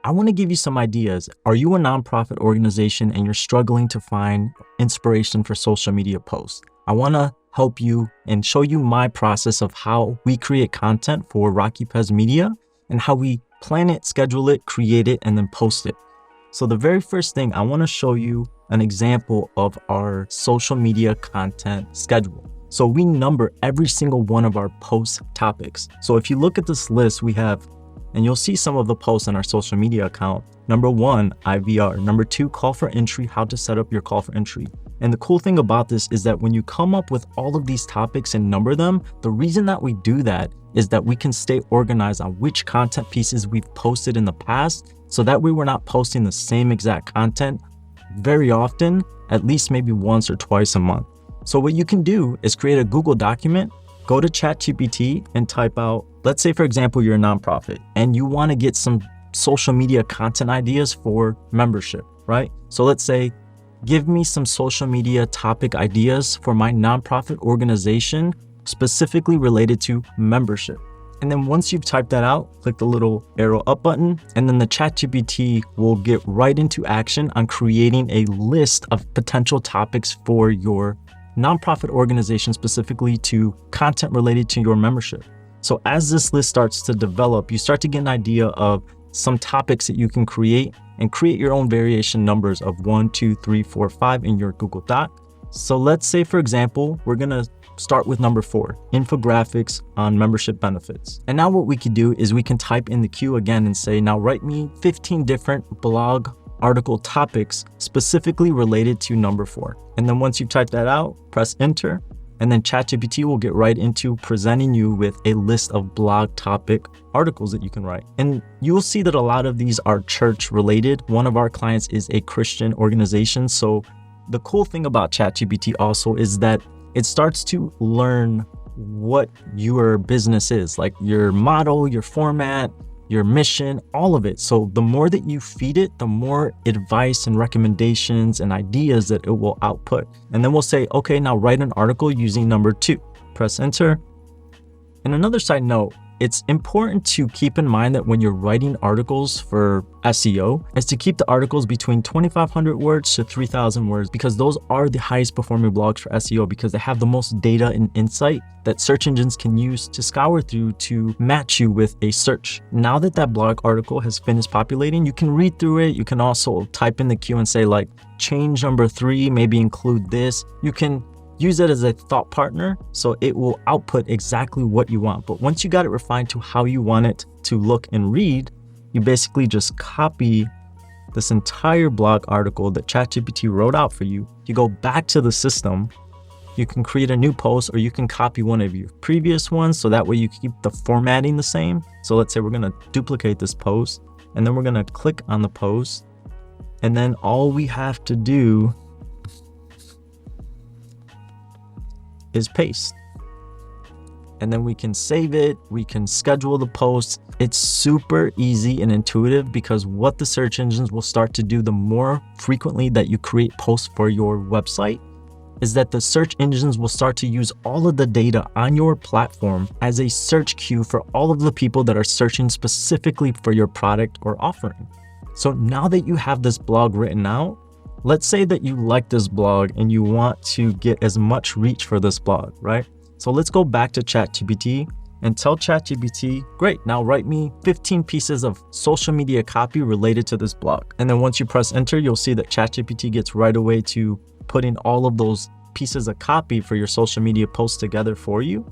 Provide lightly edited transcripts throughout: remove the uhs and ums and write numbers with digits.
I want to give you some ideas. Are you a nonprofit organization and you're struggling to find inspiration for social media posts? I want to help you and show you my process of how we create content for rocepez Media and how we plan it, schedule it, create it, and then post it. So the very first thing, I want to show you an example of our social media content schedule. So we number every single one of our post topics. So if you look at this list, we have, and you'll see some of the posts on our social media account. Number 1, IVR. Number 2, call for entry, how to set up your call for entry. And the cool thing about this is that when you come up with all of these topics and number them, the reason that we do that is that we can stay organized on which content pieces we've posted in the past. So that way we're not posting the same exact content very often, at least maybe once or twice a month. So what you can do is create a Google document, go to ChatGPT and type out, let's say for example, you're a nonprofit and you want to get some social media content ideas for membership, right? So let's say, give me some social media topic ideas for my nonprofit organization, specifically related to membership. And then once you've typed that out, click the little arrow up button, and then the ChatGPT will get right into action on creating a list of potential topics for your nonprofit organization, specifically to content related to your membership. So as this list starts to develop, you start to get an idea of some topics that you can create and create your own variation numbers of 1, 2, 3, 4, 5 in your Google Doc. So let's say, for example, we're gonna start with number 4, infographics on membership benefits. And now what we could do is we can type in the queue again and say, now write me 15 different blog article topics specifically related to number 4. And then once you've typed that out, press enter, and then ChatGPT will get right into presenting you with a list of blog topic articles that you can write. And you will see that a lot of these are church related. One of our clients is a Christian organization. So the cool thing about ChatGPT also is that it starts to learn what your business is, like your model, your format, your mission, all of it. So the more that you feed it, the more advice and recommendations and ideas that it will output. And then we'll say, okay, now write an article using number 2. Press enter. And another side note, it's important to keep in mind that when you're writing articles for SEO, is to keep the articles between 2,500 words to 3,000 words, because those are the highest performing blogs for SEO because they have the most data and insight that search engines can use to scour through to match you with a search. Now that that blog article has finished populating, you can read through it. You can also type in the queue and say like, change number 3, maybe include this. You can use it as a thought partner, so it will output exactly what you want. But once you got it refined to how you want it to look and read, you basically just copy this entire blog article that ChatGPT wrote out for you. You go back to the system, you can create a new post, or you can copy one of your previous ones, so that way you keep the formatting the same. So let's say we're gonna duplicate this post, and then we're gonna click on the post, and then all we have to do is paste. And then we can save it, we can schedule the post. It's super easy and intuitive because what the search engines will start to do the more frequently that you create posts for your website is that the search engines will start to use all of the data on your platform as a search queue for all of the people that are searching specifically for your product or offering. So now that you have this blog written out, let's say that you like this blog and you want to get as much reach for this blog, right? So let's go back to ChatGPT and tell ChatGPT, great, now write me 15 pieces of social media copy related to this blog. And then once you press enter, you'll see that ChatGPT gets right away to putting all of those pieces of copy for your social media posts together for you.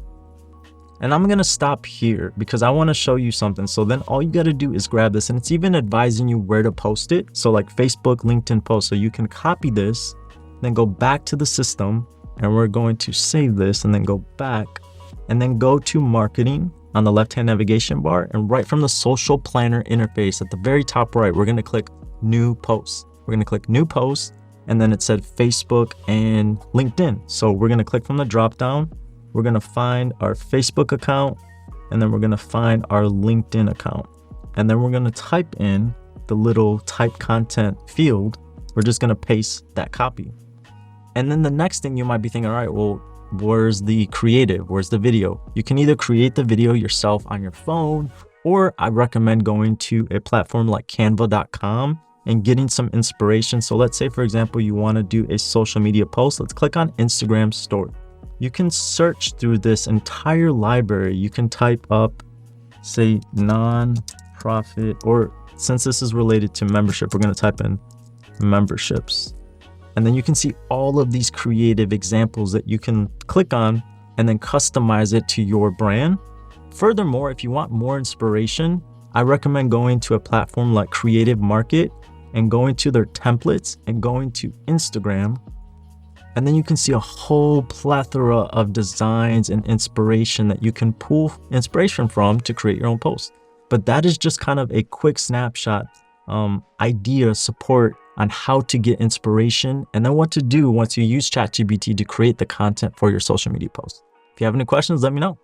And I'm gonna stop here because I wanna show you something. So then all you gotta do is grab this, and it's even advising you where to post it. So like Facebook, LinkedIn post. So you can copy this, then go back to the system, and we're going to save this and then go back and then go to marketing on the left-hand navigation bar, and right from the social planner interface at the very top right, we're gonna click new post. We're gonna click new post, and then it said Facebook and LinkedIn. So we're gonna click from the drop down. We're gonna find our Facebook account, and then we're gonna find our LinkedIn account. And then we're gonna type in the little type content field. We're just gonna paste that copy. And then the next thing you might be thinking, all right, well, where's the creative? Where's the video? You can either create the video yourself on your phone, or I recommend going to a platform like canva.com and getting some inspiration. So let's say, for example, you want to do a social media post. Let's click on Instagram story. You can search through this entire library. You can type up, say, non-profit, or since this is related to membership, we're going to type in memberships. And then you can see all of these creative examples that you can click on and then customize it to your brand. Furthermore, if you want more inspiration, I recommend going to a platform like Creative Market and going to their templates and going to Instagram. And then you can see a whole plethora of designs and inspiration that you can pull inspiration from to create your own post. But that is just kind of a quick snapshot idea support on how to get inspiration and then what to do once you use ChatGPT to create the content for your social media posts. If you have any questions, let me know.